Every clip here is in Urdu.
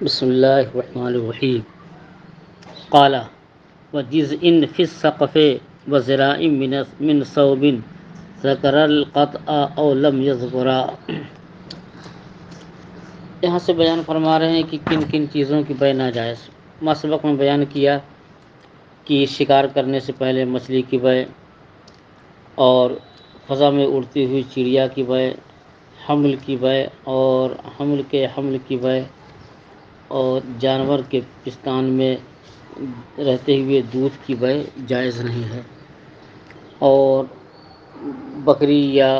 بسم اللہ الرحمن الرحیم قال وجزء فی السقف وذراع من ثوب ذکر القطع او لم یذکرا۔ یہاں سے بیان فرما رہے ہیں کہ کن کن چیزوں کی بے ناجائز۔ سبق میں بیان کیا کہ شکار کرنے سے پہلے مچھلی کی بے، اور فضا میں اڑتی ہوئی چڑیا کی بے، حمل کی بے، اور حمل کی بے، اور جانور کے پستان میں رہتے ہوئے دودھ کی بے جائز نہیں ہے، اور بکری یا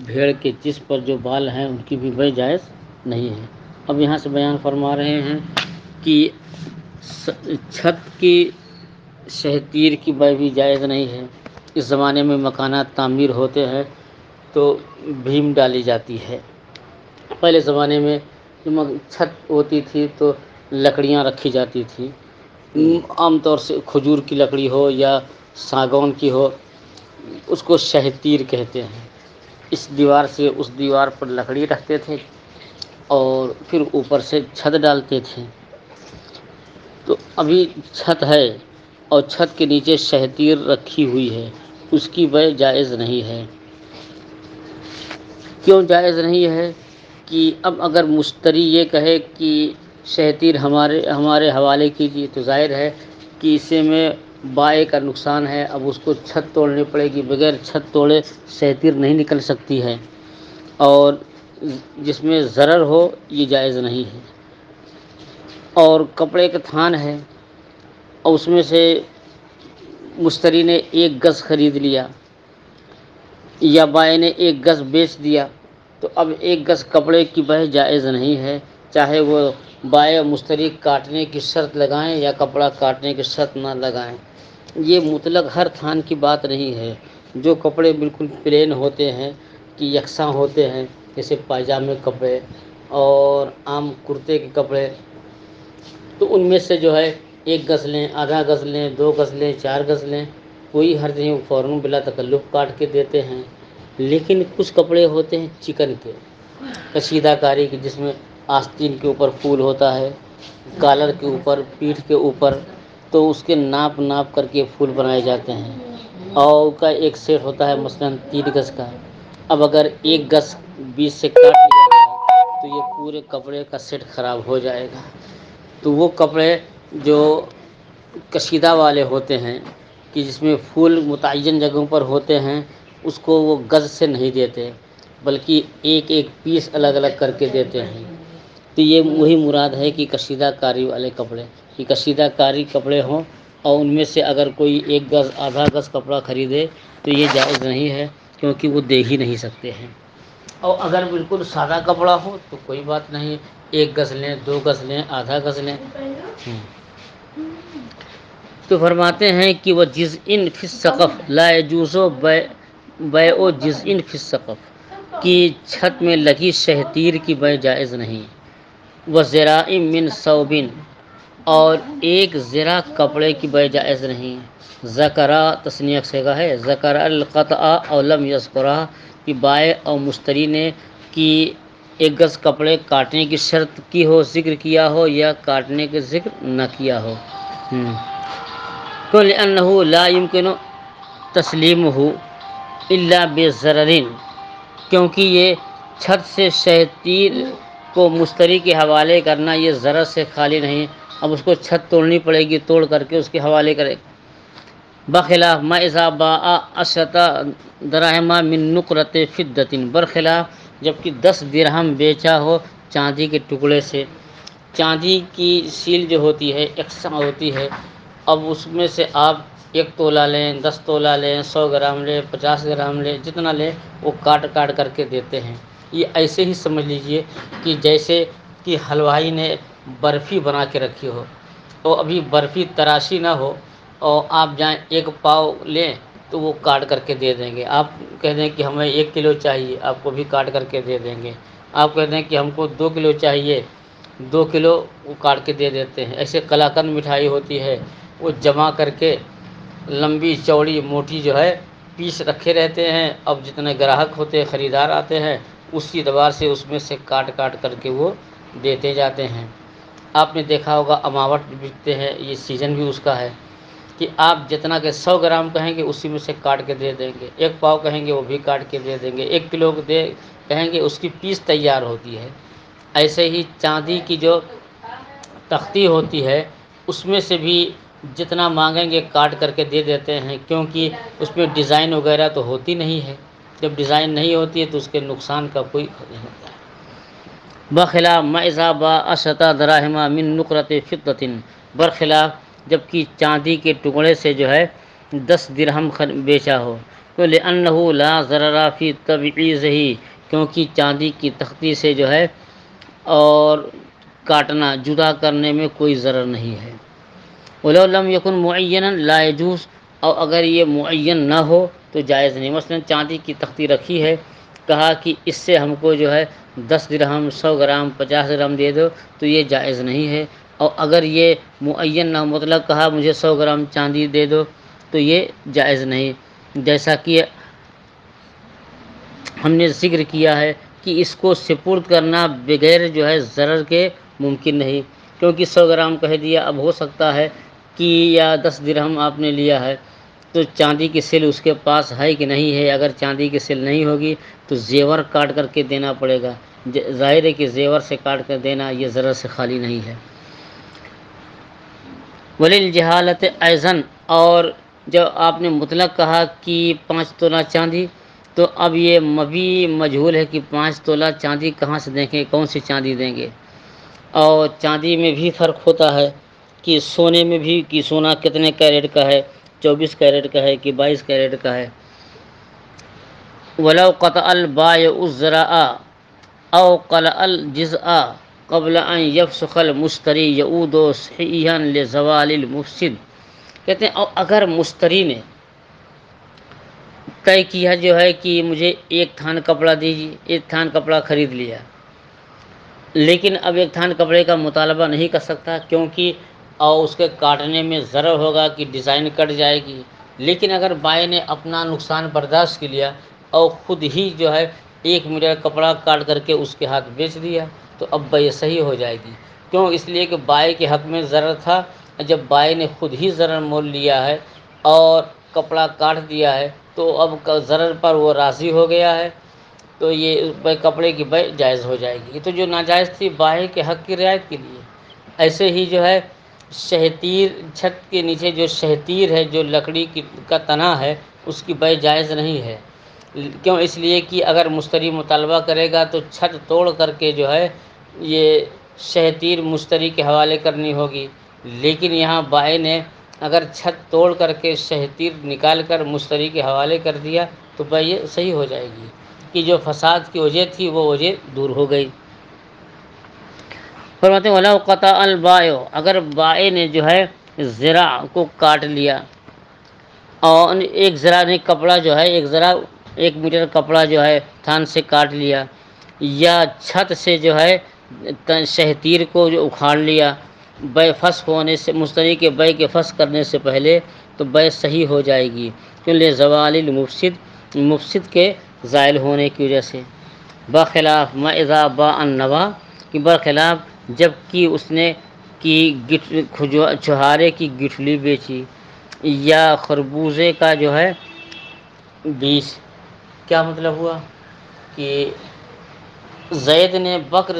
بھیڑ کے جس پر جو بال ہیں ان کی بھی بے جائز نہیں ہے۔ اب یہاں سے بیان فرما رہے ہیں کہ چھت کی شہ تیر کی بے بھی جائز نہیں ہے۔ اس زمانے میں مکانات تعمیر ہوتے ہیں تو بھیم ڈالی جاتی ہے۔ پہلے زمانے میں چھت ہوتی تھی تو لکڑیاں رکھی جاتی تھی، عام طور سے کھجور کی لکڑی ہو یا ساگون کی ہو، اس کو شہ تیر کہتے ہیں۔ اس دیوار سے اس دیوار پر لکڑی رکھتے تھے اور پھر اوپر سے چھت ڈالتے تھے۔ تو ابھی چھت ہے اور چھت کے نیچے شہ تیر رکھی ہوئی ہے، اس کی بے جائز نہیں ہے۔ کیوں جائز نہیں ہے؟ کہ اب اگر مشتری یہ کہے کہ شہ تیر ہمارے حوالے کیجیے، تو ظاہر ہے کہ اسے میں بائے کا نقصان ہے، اب اس کو چھت توڑنی پڑے گی، بغیر چھت توڑے شہ تیر نہیں نکل سکتی ہے، اور جس میں ضرر ہو یہ جائز نہیں ہے۔ اور کپڑے کا تھان ہے اور اس میں سے مشتری نے 1 گز خرید لیا یا بائے نے 1 گز بیچ دیا، تو اب 1 گز کپڑے کی بے جائز نہیں ہے، چاہے وہ بائے مشتری کاٹنے کی شرط لگائیں یا کپڑا کاٹنے کی شرط نہ لگائیں۔ یہ مطلق ہر تھان کی بات نہیں ہے۔ جو کپڑے بالکل پلین ہوتے ہیں کہ یکساں ہوتے ہیں، جیسے پائجامے کپڑے اور عام کرتے کے کپڑے، تو ان میں سے جو ہے 1 گز لیں، آدھا گز لیں، 2 گز لیں، 4 گز لیں، کوئی حرج نہیں، فوراً بلا تکلف کاٹ کے دیتے ہیں۔ لیکن کچھ کپڑے ہوتے ہیں چکن کے، کشیدہ کاری کے، جس میں آستین کے اوپر پھول ہوتا ہے، کالر کے اوپر، پیٹھ کے اوپر، تو اس کے ناپ کر کے پھول بنائے جاتے ہیں، اور کا ایک سیٹ ہوتا ہے مثلاً 3 گز کا۔ اب اگر 1 گز بیچ سے کاٹ لیا جائے تو یہ پورے کپڑے کا سیٹ خراب ہو جائے گا۔ تو وہ کپڑے جو کشیدہ والے ہوتے ہیں کہ جس میں پھول متعین جگہوں پر ہوتے ہیں، اس کو وہ گز سے نہیں دیتے بلکہ ایک پیس الگ الگ کر کے دیتے ہیں۔ تو یہ وہی مراد ہے کہ کشیدہ کاری والے کپڑے، کہ کشیدہ کاری کپڑے ہوں، اور ان میں سے اگر کوئی 1 گز آدھا گز کپڑا خریدے تو یہ جائز نہیں ہے، کیونکہ وہ دے ہی نہیں سکتے ہیں۔ اور اگر بالکل سادہ کپڑا ہو تو کوئی بات نہیں، 1 گز لیں، 2 گز لیں، آدھا گز لیں۔ تو فرماتے ہیں کہ وہ جزء فی السقف لا یجوز بیع جزء فی السقف، کہ چھت میں لگی شہ تیر کی بے جائز نہیں۔ وذراع من ثوب، اور 1 ذرا کپڑے کی بے جائز نہیں۔ ذکرا تثنیہ صیغہ ہے، ذکر القطع او لم یذکرہ، کہ بائع اور مشتری نے کہ 1 گز کپڑے کاٹنے کی شرط کی ہو، ذکر کیا ہو، یا کاٹنے کے ذکر نہ کیا ہو۔ لأنه لا يمكن تسلیمہ الا بضرر، کیونکہ یہ چھت سے شہ تیر کو مشتری کے حوالے کرنا یہ ضرر سے خالی نہیں، اب اس کو چھت توڑنی پڑے گی، توڑ کر کے اس کے حوالے کرے۔ بخلاف ما اذا باع 10 دراہم من نقرۃ فضۃ، برخلاف جبکہ 10 درہم بیچا ہو چاندی کے ٹکڑے سے۔ چاندی کی سیل جو ہوتی ہے یکساں ہوتی ہے، اب اس میں سے آپ 1 تولہ لیں، 10 تولہ لیں، 100 گرام لیں، 50 گرام لیں، جتنا لیں وہ کاٹ کر کے دیتے ہیں۔ یہ ایسے ہی سمجھ لیجئے کہ جیسے کہ حلوائی نے برفی بنا کے رکھی ہو، اور ابھی برفی تراشی نہ ہو، اور آپ جائیں 1 پاؤ لیں تو وہ کاٹ کر کے دے دیں گے۔ آپ کہہ دیں کہ ہمیں 1 کلو چاہیے، آپ کو بھی کاٹ کر کے دے دیں گے۔ آپ کہہ دیں کہ ہم کو 2 کلو چاہیے، 2 کلو وہ کاٹ کے دے دیتے ہیں۔ ایسے قلاقند مٹھائی ہوتی ہے، وہ جمع کر کے لمبی چوڑی موٹی جو ہے پیس رکھے رہتے ہیں، اب جتنے گراہک ہوتے ہیں، خریدار آتے ہیں، اسی اعتبار سے اس میں سے کاٹ کر کے وہ دیتے جاتے ہیں۔ آپ نے دیکھا ہوگا اماوٹ بکتے ہیں، یہ سیزن بھی اس کا ہے کہ آپ جتنا کہ 100 گرام کہیں گے اسی میں سے کاٹ کے دے دیں گے، 1 پاؤ کہیں گے وہ بھی کاٹ کے دے دیں گے، 1 کلو کہیں گے اس کی پیس تیار ہوتی ہے۔ ایسے ہی چاندی کی جو تختی ہوتی ہے اس میں سے بھی جتنا مانگیں گے کاٹ کر کے دے دیتے ہیں، کیونکہ اس میں ڈیزائن وغیرہ تو ہوتی نہیں ہے، جب ڈیزائن نہیں ہوتی ہے تو اس کے نقصان کا کوئی نہیں ہوتا ہے۔ بخلاف ما اذا باع اشتا دراہم من نقرۃ فضۃ، برخلاف جب کہ چاندی کے ٹکڑے سے جو ہے 10 درہم بیچا ہو، تو لأنہ لا ضرر فی تبعیضہ، کیونکہ چاندی کی تختی سے جو ہے اور کاٹنا جدا کرنے میں کوئی ضرر نہیں ہے۔ ولو لم یکن معینا لا یجوز، اور اگر یہ معین نہ ہو تو جائز نہیں۔ مثلا چاندی کی تختی رکھی ہے، کہا کہ اس سے ہم کو جو ہے 10 درہم، 100 گرام، 50 گرام دے دو، تو یہ جائز نہیں ہے۔ اور اگر یہ معین نہ مطلق کہا مجھے 100 گرام چاندی دے دو تو یہ جائز نہیں، جیسا کہ ہم نے ذکر کیا ہے کہ اس کو سپرد کرنا بغیر جو ہے ضرر کے ممکن نہیں، کیونکہ 100 گرام کہہ دیا، اب ہو سکتا ہے کہ یا 10 درہم آپ نے لیا ہے تو چاندی کی سل اس کے پاس ہے کہ نہیں ہے، اگر چاندی کی سل نہیں ہوگی تو زیور کاٹ کر کے دینا پڑے گا، ظاہر ہے کہ زیور سے کاٹ کر دینا یہ ضرر سے خالی نہیں ہے۔ وللجہالت ایضاً، اور جب آپ نے مطلق کہا کہ 5 تولہ چاندی، تو اب یہ مبی مجہول ہے کہ 5 تولہ چاندی کہاں سے دیں گے، کون سی چاندی دیں گے۔ اور چاندی میں بھی فرق ہوتا ہے کہ سونے میں بھی کہ سونا کتنے کیرٹ کا ہے، 24 کیرٹ کا ہے کہ 22 کیرٹ کا ہے۔ ولو قطع البائع الزراء او قلع الجزء قبل ان یفسخ المشتری یعود صحیحا لزوال المفسد، کہتے ہیں اور اگر مشتری نے طے کیا جو ہے کہ مجھے 1 تھان کپڑا دیجیے، 1 تھان کپڑا خرید لیا، لیکن اب 1 تھان کپڑے کا مطالبہ نہیں کر سکتا کیونکہ اور اس کے کاٹنے میں ضرر ہوگا کہ ڈیزائن کٹ جائے گی، لیکن اگر بائیں نے اپنا نقصان برداشت کر لیا اور خود ہی جو ہے 1 میٹر کپڑا کاٹ کر کے اس کے ہاتھ بیچ دیا تو اب بیع صحیح ہو جائے گی۔ کیوں؟ اس لیے کہ بائیں کے حق میں ضرر تھا، جب بائیں نے خود ہی ضرر مول لیا ہے اور کپڑا کاٹ دیا ہے تو اب ضرر پر وہ راضی ہو گیا ہے، تو یہ کپڑے کی بیع جائز ہو جائے گی۔ تو جو ناجائز تھی بائیں کے حق کی رعایت کے لیے، ایسے ہی جو ہے شہتیر، چھت کے نیچے جو شہتیر ہے، جو لکڑی کا تنا ہے، اس کی بیع جائز نہیں ہے۔ کیوں؟ اس لیے کہ اگر مشتری مطالبہ کرے گا تو چھت توڑ کر کے جو ہے یہ شہتیر مشتری کے حوالے کرنی ہوگی، لیکن یہاں بائیں نے اگر چھت توڑ کر کے شہتیر نکال کر مشتری کے حوالے کر دیا تو بیع صحیح ہو جائے گی، کہ جو فساد کی وجہ تھی وہ وجہ دور ہو گئی۔ فرماتے ہیں وَلَوْ قَطَعَ الْبَائِعُ، اگر بائع نے جو ہے ذراع کو کاٹ لیا، اور 1 ذراع نے کپڑا جو ہے 1 ذراع 1 میٹر کپڑا جو ہے تھان سے کاٹ لیا، یا چھت سے جو ہے شہتیر کو جو اکھاڑ لیا، بیع فسخ ہونے سے، مشتری کے بیع کے فسخ کرنے سے پہلے، تو بیع صحیح ہو جائے گی، کیوں؟ لزوال المفسد، مفسد کے زائل ہونے کی وجہ سے۔ بخلاف ما اذا باع النوى، کہ برخلاف جب کہ اس نے کی چھہارے کی گٹھلی بیچی یا خربوزے کا جو ہے بیج۔ کیا مطلب ہوا کہ زید نے بکر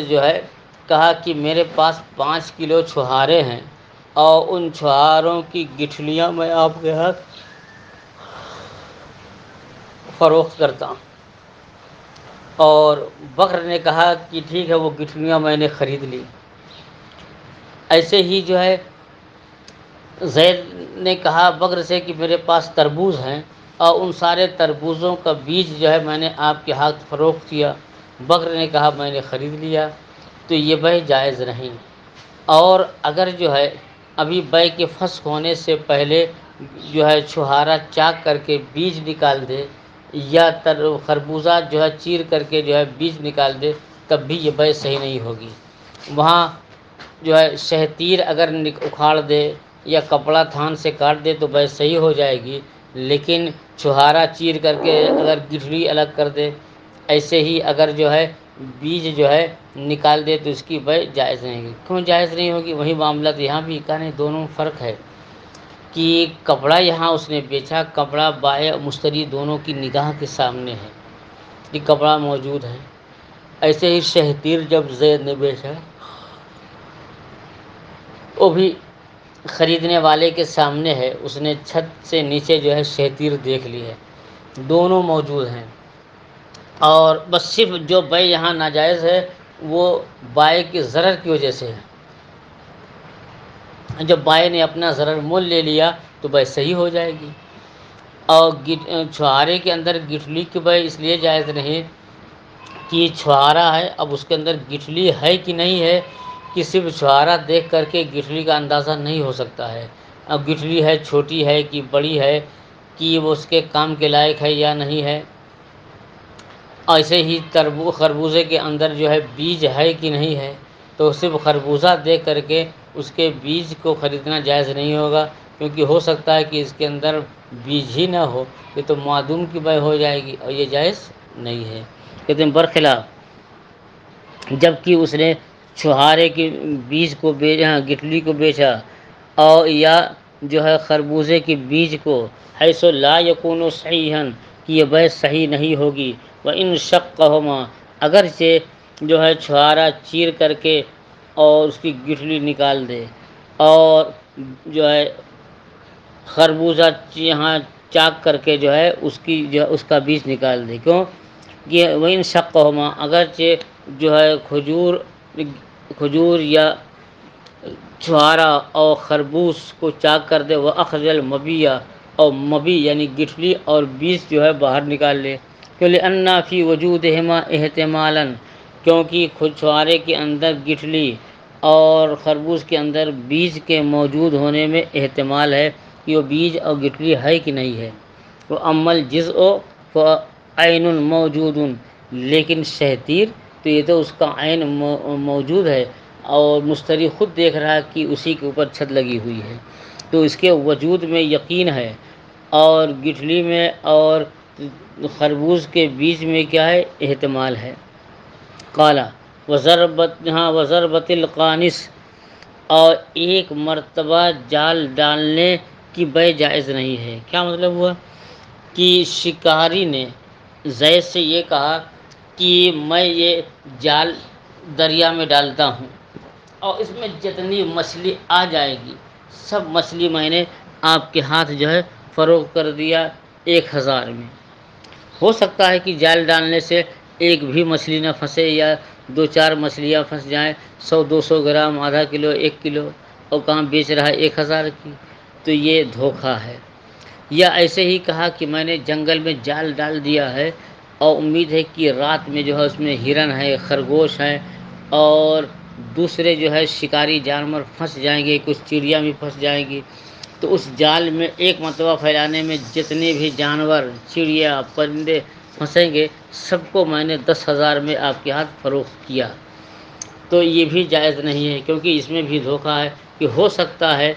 جو ہے کہا کہ میرے پاس 5 کلو چھہارے ہیں اور ان چھہاروں کی گٹھلیاں میں آپ کے ہاتھ فروخت کرتا ہوں، اور بکر نے کہا کہ ٹھیک ہے وہ گٹھلیاں میں نے خرید لی۔ ایسے ہی جو ہے زید نے کہا بکر سے کہ میرے پاس تربوز ہیں اور ان سارے تربوزوں کا بیج جو ہے میں نے آپ کے ہاتھ فروخت کیا، بکر نے کہا میں نے خرید لیا، تو یہ بیع جائز نہیں۔ اور اگر جو ہے ابھی بیع کے فسخ ہونے سے پہلے جو ہے چھہارا چاک کر کے بیج نکال دے یا خربوزہ جو ہے چیر کر کے جو ہے بیج نکال دے، تب بھی یہ بیع صحیح نہیں ہوگی۔ وہاں جو ہے شہتیر اگر اکھاڑ دے یا کپڑا تھان سے کاٹ دے تو بیع صحیح ہو جائے گی، لیکن چھہارا چیر کر کے اگر گٹھلی الگ کر دے، ایسے ہی اگر جو ہے بیج جو ہے نکال دے تو اس کی بے جائز نہیں ہوگی۔ کیوں جائز نہیں ہوگی؟ وہی معاملہ تو یہاں بھی کہا نہیں، دونوں فرق ہے کہ کپڑا یہاں اس نے بیچا، کپڑا بائع اور مشتری دونوں کی نگاہ کے سامنے ہے، یہ کپڑا موجود ہے۔ ایسے ہی شہتیر جب زید نے بیچا، وہ بھی خریدنے والے کے سامنے ہے، اس نے چھت سے نیچے جو ہے شہتیر دیکھ لی ہے، دونوں موجود ہیں۔ اور بس صرف جو بے یہاں ناجائز ہے وہ بائع کی ضرر کی وجہ سے ہے۔ جب بائع نے اپنا ضرر مول لے لیا تو بے صحیح ہو جائے گی۔ اور چھہارے کے اندر گٹھلی کی بے اس لیے جائز نہیں کہ چھہارا ہے، اب اس کے اندر گٹھلی ہے کہ نہیں ہے کہ صرف چھہارا دیکھ کر کے گٹھلی کا اندازہ نہیں ہو سکتا ہے۔ اب گٹھلی ہے، چھوٹی ہے کہ بڑی ہے، کہ وہ اس کے کام کے لائق ہے یا نہیں ہے۔ ایسے ہی خربوزے کے اندر جو ہے بیج ہے کہ نہیں ہے، تو صرف خربوزہ دیکھ کر کے اس کے بیج کو خریدنا جائز نہیں ہوگا، کیونکہ ہو سکتا ہے کہ اس کے اندر بیج ہی نہ ہو، یہ تو معدوم کی بے ہو جائے گی، اور یہ جائز نہیں ہے۔ لیکن برخلاف جبکہ اس نے چھہارے کے بیج کو بیچا، گٹھلی کو بیچا، اور یا جو ہے خربوزے کے بیج کو، حیث لا یکون صحیحا، کہ یہ بے صحیح نہیں ہوگی۔ وَإِن شَقَّهُمَا، اگرچہ جو ہے چھہارا چیر کر کے اور اس کی گٹھلی نکال دے، اور جو ہے خربوزہ یہاں چاک کر کے جو ہے اس کا بیج نکال دے۔ کیوں کہ وَإِن شَقَّهُمَا، اگرچہ جو ہے کھجور یا چھہارا اور خربوز کو چاک کر دے، وَأَخْرَجَ الْمَبِيَّ، اور مبی یعنی گٹھلی اور بیج جو ہے باہر نکال لے۔ لِأَنَّ فِي وُجُودِهِمَا احتمالاً، کیونکہ چھہارے کے اندر گٹھلی اور خربوز کے اندر بیج کے موجود ہونے میں احتمال ہے کہ وہ بیج اور گٹھلی ہے کہ نہیں ہے۔ وہ عمل جزء فعین موجود، لیکن شہتیر تو یہ تو اس کا عین موجود ہے، اور مشتری خود دیکھ رہا ہے کہ اسی کے اوپر چھت لگی ہوئی ہے، تو اس کے وجود میں یقین ہے، اور گٹھلی میں اور خربوز کے بیج میں کیا ہے؟ احتمال ہے۔ قالا وضربت القانص، اور ایک مرتبہ جال ڈالنے کی بے جائز نہیں ہے۔ کیا مطلب ہوا؟ کہ شکاری نے زید سے یہ کہا کہ میں یہ جال دریا میں ڈالتا ہوں، اور اس میں جتنی مچھلی آ جائے گی سب مچھلی میں نے آپ کے ہاتھ جو ہے فروخت کر دیا 1000 میں۔ ہو سکتا ہے کہ جال ڈالنے سے ایک بھی مچھلی نہ پھنسے، یا 2-4 مچھلیاں پھنس جائیں، 100-200 گرام، آدھا کلو، 1 کلو، اور کہاں بیچ رہا ہے 1000 کی، تو یہ دھوکہ ہے۔ یا ایسے ہی کہا کہ میں نے جنگل میں جال ڈال دیا ہے، اور امید ہے کہ رات میں جو ہے اس میں ہرن ہے، خرگوش ہیں، اور دوسرے جو ہے شکاری جانور پھنس جائیں گے، کچھ چڑیا بھی پھنس جائیں گی، تو اس جال میں ایک مرتبہ پھیلانے میں جتنے بھی جانور، چڑیا، پرندے پھنسیں گے، سب کو میں نے 10,000 میں آپ کے ہاتھ فروخت کیا۔ تو یہ بھی جائز نہیں ہے، کیونکہ اس میں بھی دھوکہ ہے، کہ ہو سکتا ہے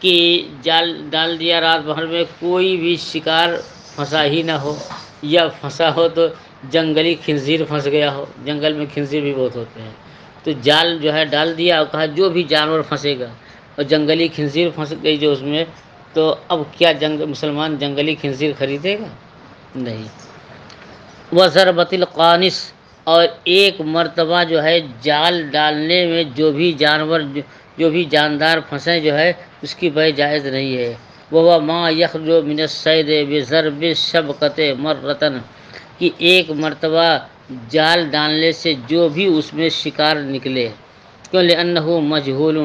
کہ جال ڈال دیا رات بھر میں، کوئی بھی شکار پھنسا ہی نہ ہو، یا پھنسا ہو تو جنگلی خنزیر پھنس گیا ہو، جنگل میں خنزیر بھی بہت ہوتے ہیں، تو جال جو ہے ڈال دیا اور کہا جو بھی جانور پھنسے گا، اور جنگلی خنزیر پھنس گئی جو اس میں، تو اب کیا مسلمان جنگلی خنزیر خریدے گا؟ نہیں۔ وضربت القانص، اور ایک مرتبہ جو ہے جال ڈالنے میں جو بھی جانور، جو بھی جاندار پھنسے جو ہے، اس کی بے جائز نہیں ہے۔ وہ ما یخرج من الصید بضرب الشبکۃ مرۃ، کہ ایک مرتبہ جال ڈالنے سے جو بھی اس میں شکار نکلے، کیوں؟ لأنہ مجہول،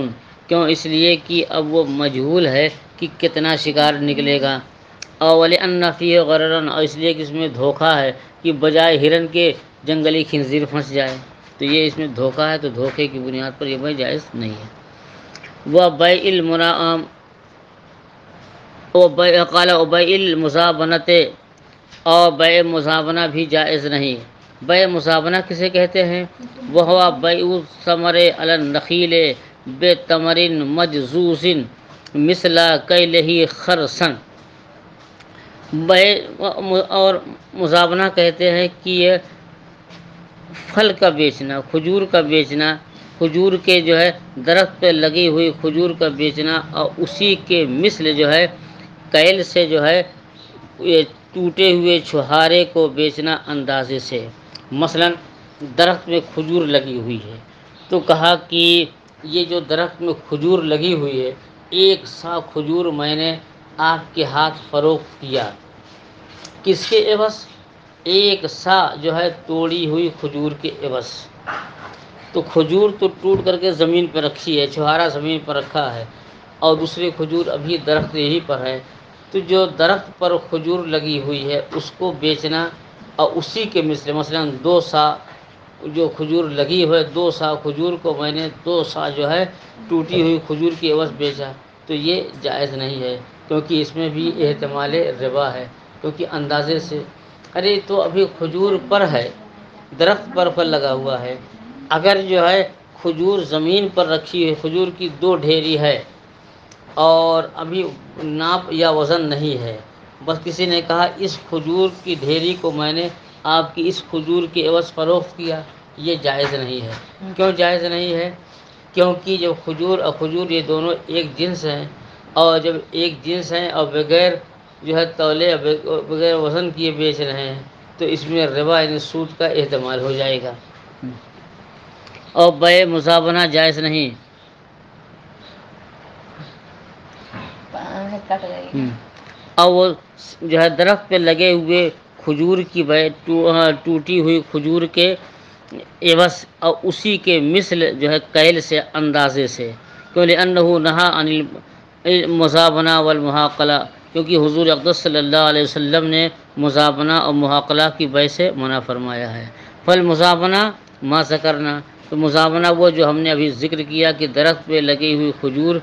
کیوں؟ اس لیے کہ اب وہ مجہول ہے کہ کتنا شکار نکلے گا، اور وَلِأَنَّ فِيهِ غَرَرًا، اور اس لیے کہ اس میں دھوکہ ہے کہ بجائے ہرن کے جنگلی خنزیر پھنس جائے، تو یہ اس میں دھوکہ ہے، تو دھوکے کی بنیاد پر یہ بے جائز نہیں ہے۔ وَبَيْعِ الْمُنَعَّمِ، قال وَبَيْعِ الْمُزَابَنَةِ، اور بیع مزابنہ بھی جائز نہیں۔ بیع مزابنہ کسے کہتے ہیں؟ وہ بیع الثمر علی النخیل بتمر مجزوز مثل کیلہ خرسا، بیع اور مزابنہ کہتے ہیں کہ یہ پھل کا بیچنا، کھجور کا بیچنا، کھجور کے جو ہے درخت پہ لگی ہوئی کھجور کا بیچنا، اور اسی کے مثل جو ہے کیل سے جو ہے یہ ٹوٹے ہوئے چھہارے کو بیچنا اندازے سے۔ مثلا درخت میں کھجور لگی ہوئی ہے تو کہا کہ یہ جو درخت میں کھجور لگی ہوئی ہے، ایک سا کھجور میں نے آپ کے ہاتھ فروخت کیا، کس کے عوض؟ ایک سا جو ہے توڑی ہوئی کھجور کے عوض۔ تو کھجور تو ٹوٹ کر کے زمین پر رکھی ہے، چھہارا زمین پر رکھا ہے، اور دوسری کھجور ابھی درخت یہی پر ہے، تو جو درخت پر کھجور لگی ہوئی ہے اس کو بیچنا، اور اسی کے مثل مثلا 2 سا جو کھجور لگی ہوئے 2 سا کھجور کو میں نے 2 سا جو ہے ٹوٹی ہوئی کھجور کی عوض بیچا، تو یہ جائز نہیں ہے، کیونکہ اس میں بھی احتمال ربا ہے، کیونکہ اندازے سے ارے تو ابھی کھجور پر ہے، درخت پر پھل لگا ہوا ہے، اگر جو ہے کھجور زمین پر رکھی ہے، کھجور کی 2 ڈھیری ہے اور ابھی ناپ یا وزن نہیں ہے، بس کسی نے کہا اس کھجور کی ڈھیری کو میں نے آپ کی اس کھجور کے عوض فروخت کیا، یہ جائز نہیں ہے۔ کیوں جائز نہیں ہے؟ کیونکہ جب کھجور اور کھجور یہ دونوں ایک جنس ہیں، اور جب ایک جنس ہیں اور بغیر جو ہے تولے بغیر وزن کیے بیچ رہے ہیں تو اس میں ربا یعنی سود کا احتمال ہو جائے گا، اور بیع مزابنہ جائز نہیں۔ اور وہ جو ہے درخت پہ لگے ہوئے کھجور کی بیع ٹوٹی ہوئی کھجور کے عوض اور اسی کے مثل جو ہے کیل سے اندازے سے، کیوں لأنہ نہا عن المزابنہ والمحاقلہ، کیونکہ حضور اقدس صلی اللہ علیہ وسلم نے مزابنہ اور محاقلہ کی بیع سے منع فرمایا ہے۔ فالمزابنہ ما ذکرنا، تو مزابنہ وہ جو ہم نے ابھی ذکر کیا کہ درخت پہ لگی ہوئی کھجور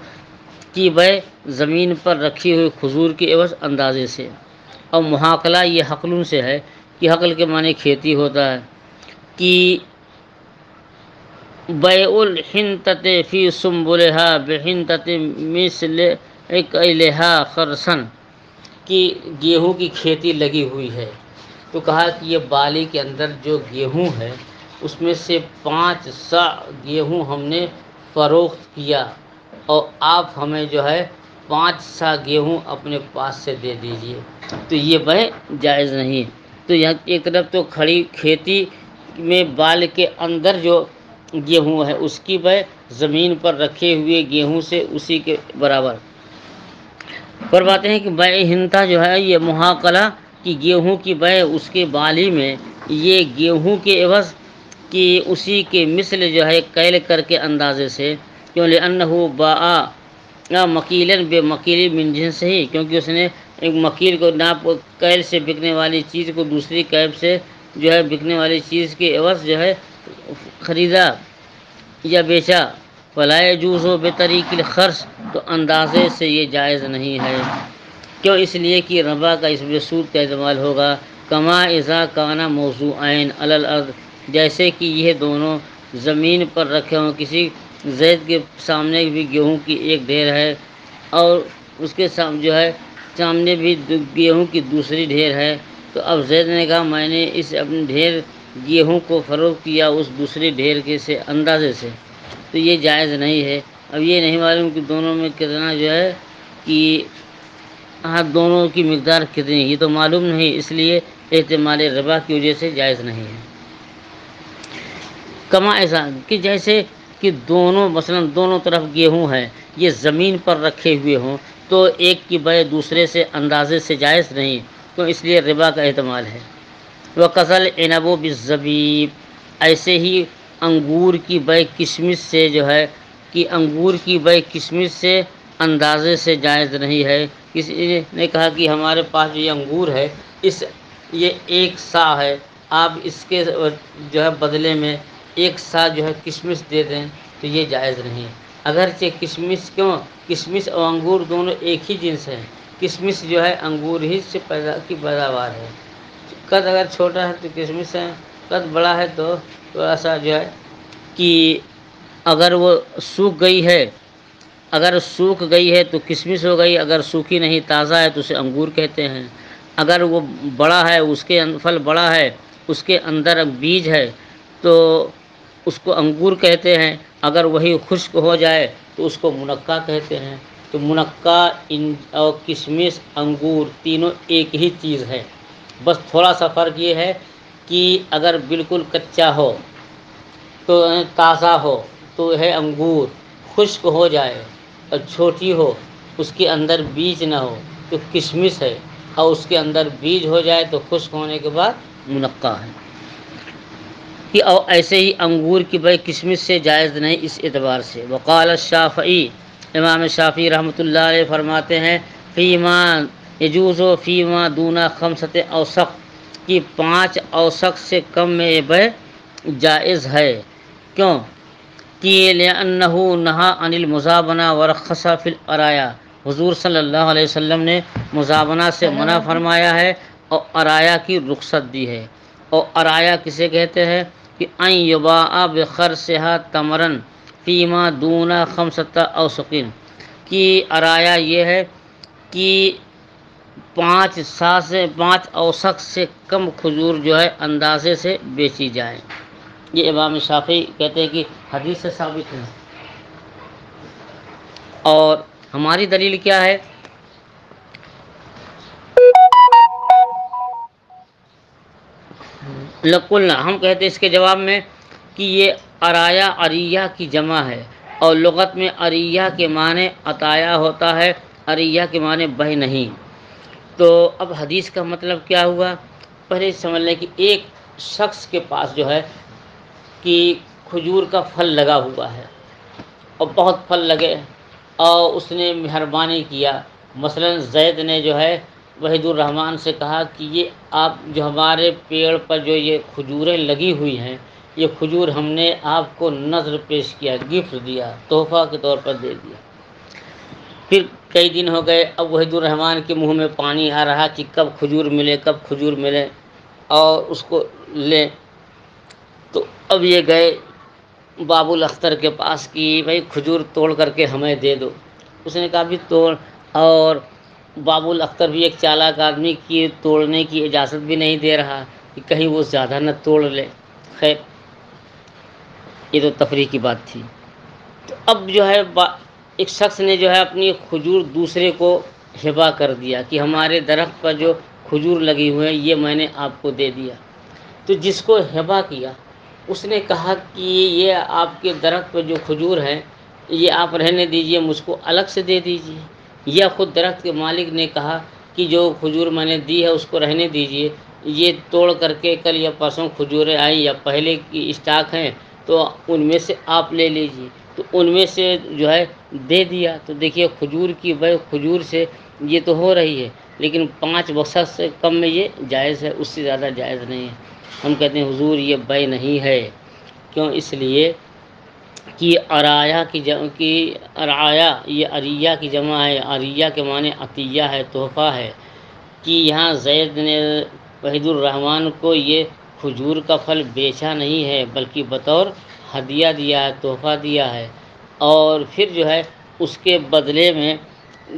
کی بیع زمین پر رکھی ہوئی کھجور کے عوض اندازے سے، اور محاقلہ یہ حقل سے ہے کہ حقل کے معنی کھیتی ہوتا ہے، کہ بیع الحنطۃ فی سنبلھا بحنطۃ مثل کیلھا خرسن، کہ گیہوں کی کھیتی لگی ہوئی ہے، تو کہا کہ یہ بالی کے اندر جو گیہوں ہے اس میں سے 5 سا گیہوں ہم نے فروخت کیا، اور آپ ہمیں جو ہے 5 سا گیہوں اپنے پاس سے دے دیجئے، تو یہ بیع جائز نہیں۔ تو یہاں ایک طرف تو کھڑی کھیتی میں بال کے اندر جو گیہوں ہے اس کی بیع زمین پر رکھے ہوئے گیہوں سے اسی کے برابر۔ فرماتے ہیں کہ بیع ہنتا جو ہے یہ محاقلہ کی گیہوں کی بیع اس کے بالی میں یہ گیہوں کے عوض کی اسی کے مثل جو ہے کیل کر کے اندازے سے، کیوں لأنہ باع مکیلا بمکیل من جنسہ، کیونکہ اس نے ایک مکیل کو ناپ کیل سے بکنے والی چیز کو دوسری کیل سے جو ہے بکنے والی چیز کے عوض جو ہے خریدا یا بیچا، فلا یجوز بطریق الخرص، تو اندازے سے یہ جائز نہیں ہے، کیوں؟ اس لیے کہ ربا کا اس میں سود کا استعمال ہوگا، کما اذا کان موضوعین علی الارض، جیسے کہ یہ دونوں زمین پر رکھے ہوں، کسی زید کے سامنے بھی گیہوں کی ایک ڈھیر ہے اور اس کے جو ہے سامنے بھی گیہوں کی دوسری ڈھیر ہے، تو اب زید نے کہا میں نے اس اپنی ڈھیر گیہوں کو فروخت کیا اس دوسری ڈھیر کے سے اندازے سے، تو یہ جائز نہیں ہے۔ اب یہ نہیں معلوم کہ دونوں میں کتنا جو ہے کہ دونوں کی مقدار کتنی، یہ تو معلوم نہیں، اس لیے احتمال ربا کی وجہ سے جائز نہیں ہے۔ کما ایسا کہ جیسے کہ دونوں مثلا دونوں طرف گیہوں ہے، یہ زمین پر رکھے ہوئے ہوں تو ایک کی بیع دوسرے سے اندازے سے جائز نہیں، تو اس لیے ربا کا احتمال ہے۔ وَقَذَا الْعِنَبُ بِالزَّبِیب، ایسے ہی انگور کی بیع کشمش سے جو ہے کہ انگور کی بیع کشمش سے اندازے سے جائز نہیں ہے۔ کسی نے کہا کہ ہمارے پاس جو یہ انگور ہے یہ 1 سا ہے، آپ اس کے جو ہے بدلے میں 1 سا جو ہے کشمش دے دیں، تو یہ جائز نہیں، اگرچہ کشمش اور انگور دونوں ایک ہی جنس ہیں، کشمش جو ہے انگور ہی سے پیداوار ہے، قد اگر چھوٹا ہے تو کشمش ہے، قد بڑا ہے تو تھوڑا سا جو ہے کہ اگر وہ سوکھ گئی ہے تو کشمش ہو گئی، اگر سوکھی نہیں تازہ ہے تو اسے انگور کہتے ہیں، اگر وہ بڑا ہے اس کے پھل بڑا ہے اس کے اندر بیج ہے تو اس کو انگور کہتے ہیں، اگر وہی خشک ہو جائے تو اس کو منقع کہتے ہیں۔ تو منقع اور کشمش انگور تینوں ایک ہی چیز ہے، بس تھوڑا سا فرق یہ ہے کہ اگر بالکل کچا ہو تو تازہ ہو تو ہے انگور، خشک ہو جائے اور چھوٹی ہو، اس کے اندر بیج نہ ہو تو کشمش ہے، اور اس کے اندر بیج ہو جائے تو خشک ہونے کے بعد منقع ہے۔ کہ اور ایسے ہی انگور کی بھائی کشمش سے جائز نہیں اس اعتبار سے۔ وقال الشافعی، امام شافعی رحمۃ اللہ علیہ فرماتے ہیں فیما یجوز و فیما دونا خمسط اوسق، کہ 5 اوسق سے کم میں یہ بے جائز ہے۔ کیوں؟ کہ لأنہ نہا عن المزابنہ ورخص فی الارایا، حضور صلی اللہ علیہ وسلم نے مزابنہ سے منع فرمایا ہے اور ارایا کی رخصت دی ہے۔ اور ارایا کسے کہتے ہیں؟ کہ ان یباع بخرصھا تمرن فیما دون خمسۃ اوسقین، کہ ارایا یہ ہے کہ 5 اوسق سے کم کھجور جو ہے اندازے سے بیچی جائے۔ یہ امام شافعی کہتے ہیں کہ حدیث سے ثابت ہے۔ اور ہماری دلیل کیا ہے؟ لقلنا، ہم کہتے ہیں اس کے جواب میں کہ یہ ارایا عریہ کی جمع ہے، اور لغت میں عریہ کے معنی عطایا ہوتا ہے، عریہ کے معنی بہ نہیں۔ تو اب حدیث کا مطلب کیا ہوا؟ پہلے سمجھ لیں کہ ایک شخص کے پاس جو ہے کہ کھجور کا پھل لگا ہوا ہے اور بہت پھل لگے، اور اس نے مہربانی کیا، مثلا زید نے جو ہے وحید الرحمن سے کہا کہ یہ آپ جو ہمارے پیڑ پر جو یہ کھجوریں لگی ہوئی ہیں، یہ کھجور ہم نے آپ کو نذر پیش کیا، گفٹ دیا، تحفہ کے طور پر دے دیا۔ پھر کئی دن ہو گئے، اب وحید الرحمن کے منہ میں پانی آ رہا کہ کب کھجور ملے، کب کھجور ملے اور اس کو لیں۔ تو اب یہ گئے باب الاختر کے پاس کہ بھائی کھجور توڑ کر کے ہمیں دے دو۔ اس نے کہا بھی توڑ، اور باب الاختر بھی ایک چالاک آدمی کی توڑنے کی اجازت بھی نہیں دے رہا کہ کہیں وہ زیادہ نہ توڑ لے۔ خیر یہ تو تفریح کی بات تھی۔ تو اب جو ہے ایک شخص نے جو ہے اپنی کھجور دوسرے کو ہبہ کر دیا کہ ہمارے درخت پر جو کھجور لگی ہوئے ہیں یہ میں نے آپ کو دے دیا۔ تو جس کو ہبہ کیا اس نے کہا کہ یہ آپ کے درخت پر جو کھجور ہے یہ آپ رہنے دیجئے، مجھ کو الگ سے دے دیجئے۔ یا خود درخت کے مالک نے کہا کہ جو کھجور میں نے دی ہے اس کو رہنے دیجئے، یہ توڑ کر کے کل یا پرسوں کھجوریں آئیں یا پہلے کی اسٹاک ہیں تو ان میں سے آپ لے لیجئے۔ تو ان میں سے جو ہے دے دیا۔ تو دیکھیے کھجور کی بے کھجور سے یہ تو ہو رہی ہے، لیکن 5 وسق سے کم میں یہ جائز ہے، اس سے زیادہ جائز نہیں ہے۔ ہم کہتے ہیں حضور یہ بے نہیں ہے۔ کیوں؟ اس لیے کہ ارایا کی ارایا یہ عریہ کی جمع ہے، عریہ کے معنی عطیہ ہے، تحفہ ہے، کہ یہاں زید نے وحید الرحمن کو یہ کھجور کا پھل بیچا نہیں ہے بلکہ بطور ہدیہ دیا ہے، تحفہ دیا ہے، اور پھر جو ہے اس کے بدلے میں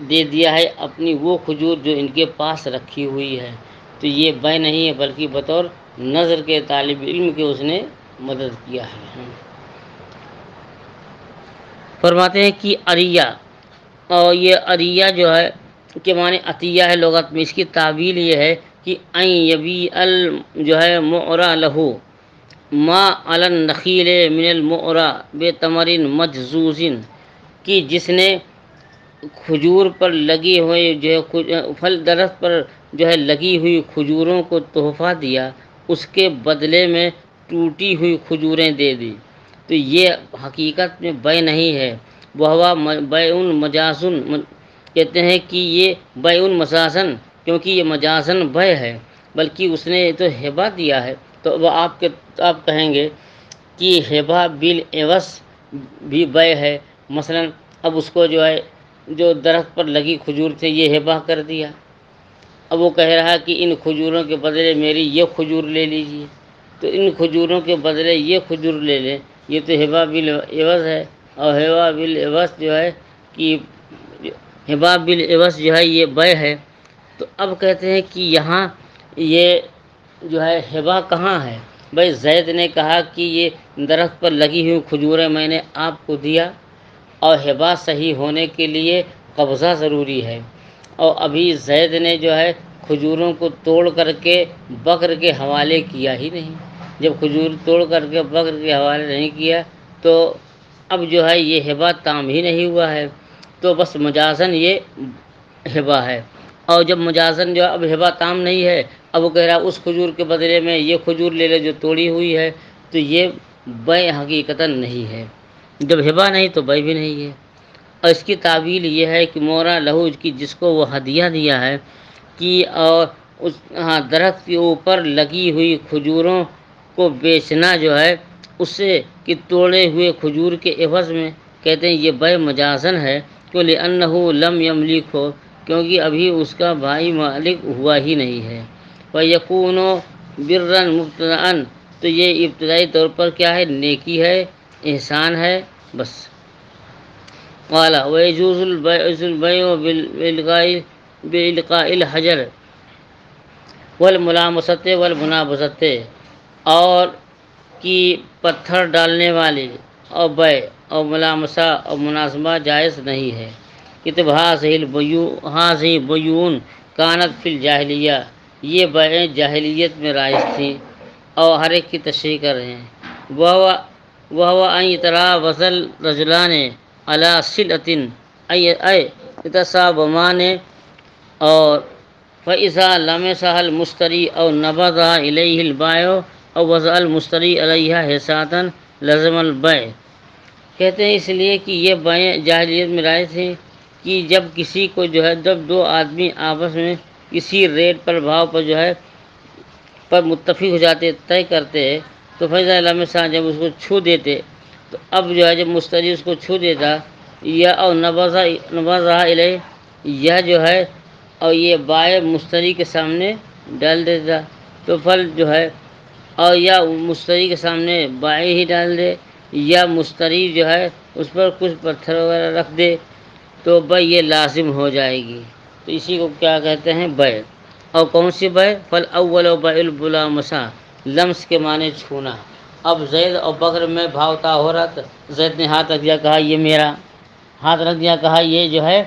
دے دیا ہے اپنی وہ کھجور جو ان کے پاس رکھی ہوئی ہے۔ تو یہ بے نہیں ہے بلکہ بطور نظر کے طالب علم کے اس نے مدد کیا ہے۔ فرماتے ہیں کہ عریہ، اور یہ عریہ جو ہے کے معنی عطیہ ہے لغت میں، اس کی تعبیل یہ ہے کہ ان یبیع جو ہے معرا لہو ما علی النخیل من المعرا بتمر مجزوز، کہ جس نے کھجور پر لگی ہوئی جو ہے پھل درخت پر جو ہے لگی ہوئی کھجوروں کو تحفہ دیا، اس کے بدلے میں ٹوٹی ہوئی کھجوریں دے دی، تو یہ حقیقت میں بے نہیں ہے۔ وہ بیع مجازن، کہتے ہیں کہ یہ بیع مجازن، کیونکہ یہ مجازن بے ہے، بلکہ اس نے تو ہبہ دیا ہے۔ تو وہ آپ کہیں گے کہ ہبہ بالعوض بھی بے ہے۔ مثلا اب اس کو جو ہے جو درخت پر لگی کھجور تھے یہ ہبہ کر دیا، اب وہ کہہ رہا ہے کہ ان کھجوروں کے بدلے میری یہ کھجور لے لیجیے، تو ان کھجوروں کے بدلے یہ کھجور لے لیں، یہ تو ہبہ بالعوض ہے۔ اور ہبہ بالعوض جو ہے کہ ہبہ بالعوض جو ہے یہ بے ہے۔ تو اب کہتے ہیں کہ یہاں یہ جو ہے ہبہ کہاں ہے؟ بھائی زید نے کہا کہ یہ درخت پر لگی ہوئی کھجوریں میں نے آپ کو دیا، اور ہبا صحیح ہونے کے لیے قبضہ ضروری ہے، اور ابھی زید نے جو ہے کھجوروں کو توڑ کر کے بکر کے حوالے کیا ہی نہیں۔ جب کھجور توڑ کر کے بکر کے حوالے نہیں کیا تو اب جو ہے یہ ہبا تام ہی نہیں ہوا ہے، تو بس مجازن یہ ہبا ہے۔ اور جب مجازن جو اب ہبا تام نہیں ہے، اب وہ کہہ رہا اس کھجور کے بدلے میں یہ کھجور لے لے جو توڑی ہوئی ہے، تو یہ بے حقیقتاً نہیں ہے۔ جب ہبا نہیں تو بے بھی نہیں ہے۔ اور اس کی تعویل یہ ہے کہ مورا لہو کی جس کو وہ ہدیہ دیا ہے کہ اور اس درخت کے اوپر لگی ہوئی کھجوروں کو بیچنا جو ہے اس سے کہ توڑے ہوئے کھجور کے عوض میں، کہتے ہیں یہ بے مجازن ہے، کہ لِأَنَّهُ لَمْ يَمْلِكْهُ، کیونکہ ابھی اس کا بھائی مالک ہوا ہی نہیں ہے۔ وَيَكُونُ بِرًّا مُبْتَدَأً، تو یہ ابتدائی طور پر کیا ہے؟ نیکی ہے، احسان ہے، بس۔ قال ويجوز البيع بإلقاء الحجر والملامسة والمنابذة، اور کی پتھر ڈالنے والے اور بیع اور ملامسہ اور مناسبہ جائز نہیں ہے۔ کتب ہاذہ بیعون کانت فی الجاہلیہ، یہ بیعیں جاہلیت میں رائج تھیں، اور ہر ایک کی تشریح کر رہے ہیں۔ وَهُوَ أَن يَتَرَابَصَ الرَّجُلَانِ عَلَى صِلَةٍ أَيْ يَتَصَابَمَانِ، اور فَإِذَا لَمَسَهَا الْمُشْتَرِي أَوْ نَبَذَهَا إِلَيْهِ الْبَائِعُ أَوْ وَضَعَ الْمُشْتَرِي عَلَيْهَا حِسَاةً لَزِمَ الْبَيْعُ، کہتے ہیں اس لیے کہ یہ بیعیں جاہلیت میں رائج تھیں کہ جب کسی کو جو ہے جب دو آدمی آپس میں کسی ریٹ پر بھاؤ پر جو ہے پر متفق ہو جاتے، طے کرتے، تو فیضا لمسا جب اس کو چھو دیتے، تو اب جو ہے جب مشتری اس کو چھو دیتا، یا او نبذہ الیہ، یہ جو ہے اور یہ بائع مشتری کے سامنے ڈال دیتا، تو پھل جو ہے اور یا مشتری کے سامنے بائع ہی ڈال دے، یا مشتری جو ہے اس پر کچھ پتھر وغیرہ رکھ دے، تو بیع یہ لازم ہو جائے گی۔ تو اسی کو کیا کہتے ہیں؟ بیع۔ اور کون سی بیع؟ فالاول بیع الملامسہ، لمس کے معنی چھونا۔ اب زید اور بکر میں بھاؤ تا ہو رہا، تو زید نے ہاتھ رکھ دیا، کہا یہ میرا، ہاتھ رکھ دیا، کہا یہ جو ہے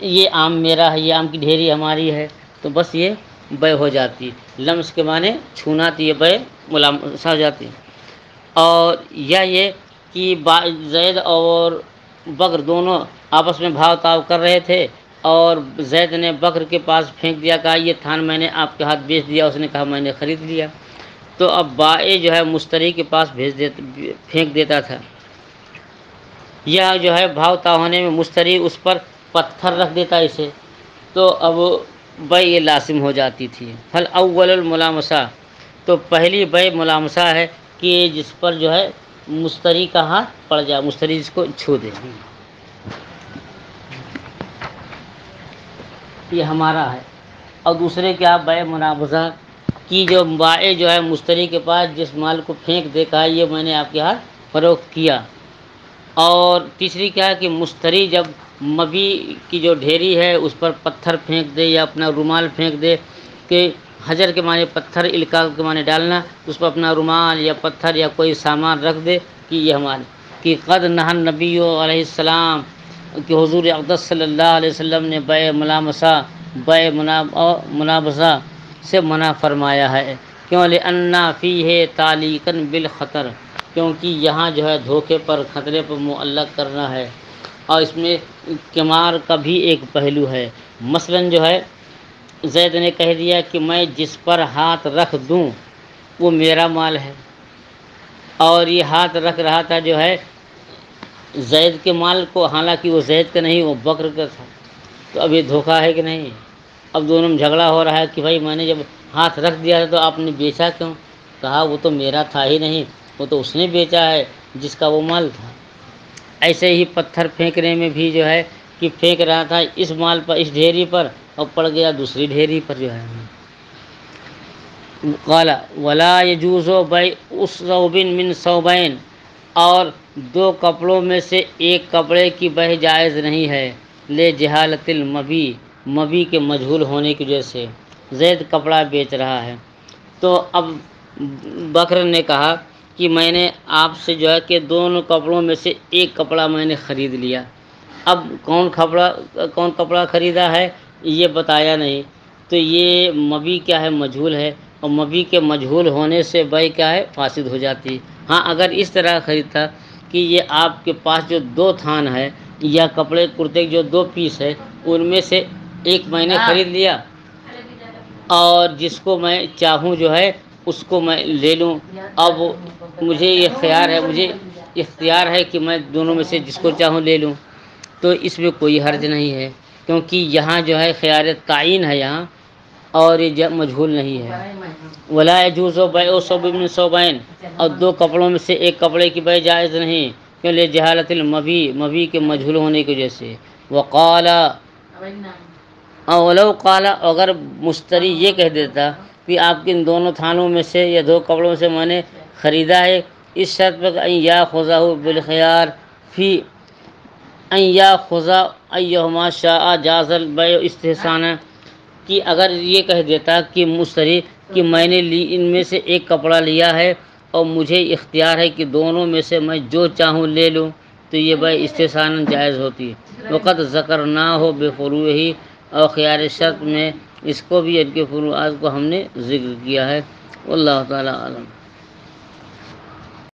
یہ آم میرا ہے، یہ آم کی ڈھیری ہماری ہے، تو بس یہ بیع ہو جاتی۔ لمس کے معنی چھونا، تو یہ بیع ملامسہ ہو جاتی۔ اور یا یہ کہ زید اور بکر دونوں آپس میں بھاؤ تاؤ کر رہے تھے، اور زید نے بکر کے پاس پھینک دیا، کہا یہ تھان میں نے آپ کے ہاتھ بیچ دیا، اس نے کہا میں نے خرید لیا، تو اب بائع جو ہے مشتری کے پاس پھینک دیتا تھا، یا جو ہے بھاؤ تاؤ ہونے میں مشتری اس پر پتھر رکھ دیتا اسے، تو اب بیع یہ لازم ہو جاتی تھی۔ فالاول الملامسہ، تو پہلی بیع ملامسہ ہے کہ جس پر جو ہے مشتری کا ہاتھ پڑ جائے، مشتری جس کو چھو دے، یہ ہمارا ہے۔ اور دوسرے کیا؟ بیع منابذہ کی، جو بائع جو ہے مشتری کے پاس جس مال کو پھینک دے، کہا یہ میں نے آپ کے ہاتھ فروخت کیا۔ اور تیسری کیا ہے کہ مشتری جب مبی کی جو ڈھیری ہے اس پر پتھر پھینک دے یا اپنا رومال پھینک دے، کہ حجر کے معنی پتھر، القاء کے معنی ڈالنا، اس پر اپنا رومال یا پتھر یا کوئی سامان رکھ دے کہ یہ ہمارے، کہ قد نہى النبی علیہ السلام، کہ حضور اقدس صلی اللہ علیہ وسلم نے بیع ملامسہ، بیع منابذہ سے منع فرمایا ہے، کیوں؟ لأن فیہ تعلیقا بالخطر، کیونکہ یہاں جو ہے دھوکے پر، خطرے پر معلق کرنا ہے، اور اس میں قمار کا بھی ایک پہلو ہے۔ مثلاً جو ہے زید نے کہہ دیا کہ میں جس پر ہاتھ رکھ دوں وہ میرا مال ہے، اور یہ ہاتھ رکھ رہا تھا جو ہے زید کے مال کو، حالانکہ وہ زید کا نہیں، وہ بکر کا تھا، تو اب یہ دھوکہ ہے کہ نہیں؟ اب دونوں میں جھگڑا ہو رہا ہے کہ بھائی میں نے جب ہاتھ رکھ دیا تھا تو آپ نے بیچا کیوں؟ کہا وہ تو میرا تھا ہی نہیں، وہ تو اس نے بیچا ہے جس کا وہ مال تھا۔ ایسے ہی پتھر پھینکنے میں بھی جو ہے کہ پھینک رہا تھا اس مال پر، اس ڈھیری پر، اور پڑ گیا دوسری ڈھیری پر جو ہے۔ قال ولا يجوز بيع ثوب من ثوبين، اور دو کپڑوں میں سے ایک کپڑے کی بیع جائز نہیں ہے، لے جہالت المبی، مبی کے مجہول ہونے کی وجہ سے۔ زید کپڑا بیچ رہا ہے، تو اب بکر نے کہا کہ میں نے آپ سے جو ہے کہ دونوں کپڑوں میں سے ایک کپڑا میں نے خرید لیا، اب کون کپڑا خریدا ہے یہ بتایا نہیں، تو یہ مبی کیا ہے، مجہول ہے، اور مبی کے مجہول ہونے سے بے کیا ہے، فاسد ہو جاتی ہے۔ ہاں اگر اس طرح خریدتا کہ یہ آپ کے پاس جو دو تھان ہے یا کپڑے کرتے کے جو دو پیس ہے ان میں سے ایک میں نے خرید لیا اور جس کو میں چاہوں جو ہے اس کو میں لے لوں، اب مجھے اختیار ہے کہ میں دونوں میں سے جس کو چاہوں لے لوں، تو اس میں کوئی حرج نہیں ہے، کیونکہ یہاں جو ہے خیار تعین ہے یہاں، اور یہ مجہول نہیں ہے۔ ولا يجوز بيع ثوب من ثوبين، اور دو کپڑوں میں سے ایک کپڑے کی بیع جائز نہیں، کیوں؟ لجہالت المبی کے مجہول ہونے کی وجہ سے۔ وقال، اولو قال، اگر مشتری یہ کہہ دیتا کہ آپ کے ان دونوں تھانوں میں سے یا دو کپڑوں سے میں نے خریدا ہے اس شرط پر ان یاخذہ بالخیار فی ان یاخذ ایہما شاء جاز البیع استحسانا، کہ اگر یہ کہہ دیتا کہ مشتری کہ میں نے ان میں سے ایک کپڑا لیا ہے اور مجھے اختیار ہے کہ دونوں میں سے میں جو چاہوں لے لوں، تو یہ بیع استحسانا جائز ہوتی ہے۔ وقت ذکرناہ بفروعہ، اور خیار شرط میں اس کو بھی ان کے فروعات کو ہم نے ذکر کیا ہے۔ واللہ تعالی عالم۔